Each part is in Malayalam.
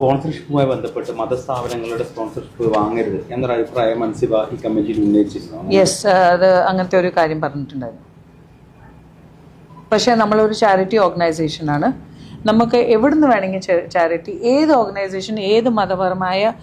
സ്പോൺസർഷിപ്പുമായി ബന്ധപ്പെട്ട് മതസ്ഥാപനങ്ങളുടെ സ്പോൺസർഷിപ്പ് വാങ്ങരുത് എന്നൊരു അഭിപ്രായം മൻസിബ ഈ കമ്മിറ്റിയിൽ ഉന്നയിച്ചിരുന്നു. യെസ്, അത് അങ്ങനത്തെ ഒരു കാര്യം പറഞ്ഞിട്ടുണ്ടായിരുന്നു. പക്ഷേ നമ്മളൊരു ചാരിറ്റി ഓർഗനൈസേഷനാണ്. നമുക്ക് എവിടുന്ന് വേണമെങ്കിൽ ചാരിറ്റി, ഏത് ഓർഗനൈസേഷൻ, ഏത് മതപരമായ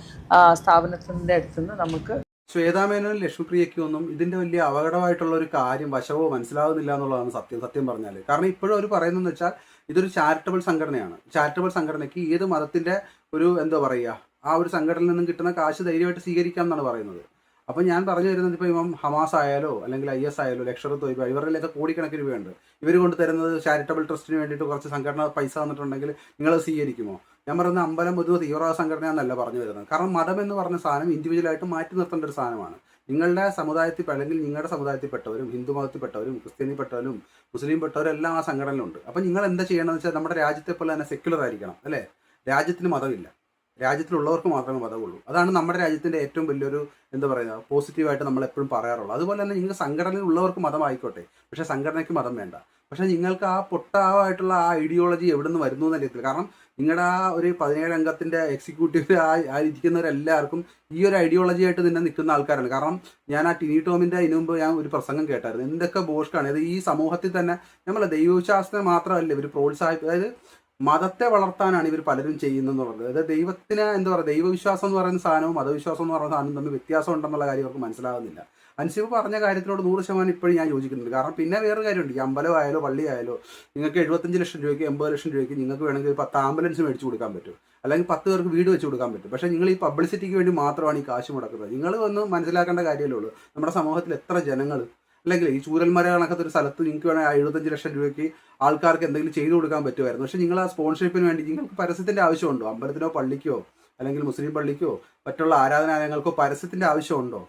സ്ഥാപനത്തിൻ്റെ അടുത്തുനിന്ന് നമുക്ക്. ശ്വേതാമേനോനും ലക്ഷ്മിപ്രിയയ്ക്കും ഒന്നും ഇതിന്റെ വലിയ അപകടമായിട്ടുള്ള ഒരു കാര്യം വശവോ മനസ്സിലാവുന്നില്ല എന്നുള്ളതാണ് സത്യം പറഞ്ഞാൽ. കാരണം ഇപ്പോഴും അവർ പറയുന്നതെന്ന് വെച്ചാൽ ഇതൊരു ചാരിറ്റബിൾ സംഘടനയാണ്. ചാരിറ്റബിൾ സംഘടനയ്ക്ക് ഏത് മതത്തിന്റെ ഒരു എന്താ പറയുക, ആ ഒരു സംഘടനയിൽ നിന്നും കിട്ടുന്ന കാശ് ധൈര്യമായിട്ട് സ്വീകരിക്കാം എന്നാണ് പറയുന്നത്. അപ്പം ഞാൻ പറഞ്ഞു വരുന്നത്, ഇപ്പോൾ ഇപ്പം ഹമാസ് ആയാലോ അല്ലെങ്കിൽ IS ആയാലോ, ലക്ഷർ തൊയ്ബ, ഇവരിലൊക്കെ കോടിക്കണക്കിന് രൂപയുണ്ട്. ഇവർ കൊണ്ട് തരുന്നത് ചാരിറ്റബിൾ ട്രസ്റ്റിന് വേണ്ടിയിട്ട് കുറച്ച് സംഘടന പൈസ തന്നിട്ടുണ്ടെങ്കിൽ നിങ്ങൾ സ്വീകരിക്കുമോ? ഞാൻ പറയുന്ന അമ്പലം ഒരു തീവ്രവാദ സംഘടനയാണെന്നല്ല പറഞ്ഞു വരുന്നത്. കാരണം മതം എന്ന് പറഞ്ഞ സാധനം ഇൻഡിവിജ്വലായിട്ട് മാറ്റി നിർത്തേണ്ട ഒരു സാധനമാണ്. നിങ്ങളുടെ സമുദായത്തിൽ അല്ലെങ്കിൽ നിങ്ങളുടെ സമുദായത്തിൽപ്പെട്ടവരും, ഹിന്ദു മതത്തിൽപ്പെട്ടവരും, ക്രിസ്ത്യാനിപ്പെട്ടവരും, മുസ്ലിം പെട്ടവരും എല്ലാം ആ സംഘടനയിലുണ്ട്. അപ്പം നിങ്ങൾ എന്താ ചെയ്യണമെന്ന് വെച്ചാൽ നമ്മുടെ രാജ്യത്തെ പോലെ തന്നെ സെക്യുലർ ആയിരിക്കണം, അല്ലേ? രാജ്യത്തിന് മതമില്ല, രാജ്യത്തിലുള്ളവർക്ക് മാത്രമേ മതമുള്ളൂ. അതാണ് നമ്മുടെ രാജ്യത്തിൻ്റെ ഏറ്റവും വലിയൊരു എന്താ പറയുക പോസിറ്റീവായിട്ട് നമ്മൾ എപ്പോഴും പറയാറുള്ളത്. അതുപോലെ തന്നെ നിങ്ങൾക്ക് സംഘടനയിൽ ഉള്ളവർക്ക് മതമായിക്കോട്ടെ, പക്ഷേ സംഘടനയ്ക്ക് മതം വേണ്ട. പക്ഷേ നിങ്ങൾക്ക് ആ പൊട്ടാവായിട്ടുള്ള ആ ഐഡിയോളജി എവിടെ നിന്ന് വരുന്നു എന്നറിയത്തില്ല. കാരണം നിങ്ങളുടെ ആ ഒരു 17 അംഗത്തിൻ്റെ എക്സിക്യൂട്ടീവ് ആ ഇരിക്കുന്നവരെല്ലാവർക്കും ഈ ഒരു ഐഡിയോളജി ആയിട്ട് തന്നെ നിൽക്കുന്ന ആൾക്കാരാണ്. കാരണം ഞാൻ ആ ടിനി ടോമിൻ്റെ ഇതിനു മുമ്പ് ഞാൻ ഒരു പ്രസംഗം കേട്ടായിരുന്നു. എന്തൊക്കെ ബോഷ്കാണ് ഇത്! ഈ സമൂഹത്തിൽ തന്നെ നമ്മൾ ദൈവവിശ്വാസത്തെ മാത്രമല്ല ഇവർ അതായത് മതത്തെ വളർത്താനാണ് ഇവർ പലരും ചെയ്യുന്നതെന്ന് പറഞ്ഞത്. അതായത് ദൈവത്തിന് എന്താ പറയുക, ദൈവവിശ്വാസം എന്ന് പറയുന്ന സാധനവും മതവിശ്വാസം എന്ന് പറയുന്ന സാധനവും തമ്മിൽ വ്യത്യാസം ഉണ്ടെന്നുള്ള കാര്യം അവർക്ക് മനസ്സിലാകുന്നില്ല. അൻസിബ് പറഞ്ഞ കാര്യത്തിനോട് 100% ഇപ്പോഴും ഞാൻ യോജിക്കുന്നുണ്ട്. കാരണം പിന്നെ വേറൊരു കാര്യമുണ്ട്, ഈ അമ്പലമായാലോ പള്ളിയായാലോ നിങ്ങൾക്ക് 75 ലക്ഷം രൂപയ്ക്ക് 80 ലക്ഷം രൂപയ്ക്ക് നിങ്ങൾക്ക് വേണമെങ്കിൽ 10 ആംബുലൻസ് മേടിച്ച് കൊടുക്കാൻ പറ്റും, അല്ലെങ്കിൽ 10 പേർക്ക് വീട് വെച്ച് കൊടുക്കാൻ പറ്റും. പക്ഷേ നിങ്ങൾ ഈ പബ്ലിസിറ്റിക്ക് വേണ്ടി മാത്രമാണ് ഈ കാശ് മുടക്കുന്നത്. നിങ്ങൾ ഒന്ന് മനസ്സിലാക്കേണ്ട കാര്യമല്ലേ ഉള്ളൂ, നമ്മുടെ സമൂഹത്തിൽ എത്ര ജനങ്ങൾ, അല്ലെങ്കിൽ ഈ ചൂരൽമര കണക്കത്തെ ഒരു സ്ഥലത്ത് നിങ്ങൾക്ക് വേണമെങ്കിൽ 75 ലക്ഷം രൂപയ്ക്ക് ആൾക്കാർക്ക് എന്തെങ്കിലും ചെയ്തു കൊടുക്കാൻ പറ്റുമായിരുന്നു. പക്ഷേ നിങ്ങൾ ആ സ്പോൺസർഷിപ്പിന് വേണ്ടി നിങ്ങൾക്ക് പരസ്യത്തിൻ്റെ ആവശ്യമുണ്ടോ? അമ്പലത്തിനോ പള്ളിക്കോ അല്ലെങ്കിൽ മുസ്ലിം പള്ളിക്കോ മറ്റുള്ള ആരാധനാലയങ്ങൾക്കോ പരസ്യത്തിൻ്റെ ആവശ്യമുണ്ടോ?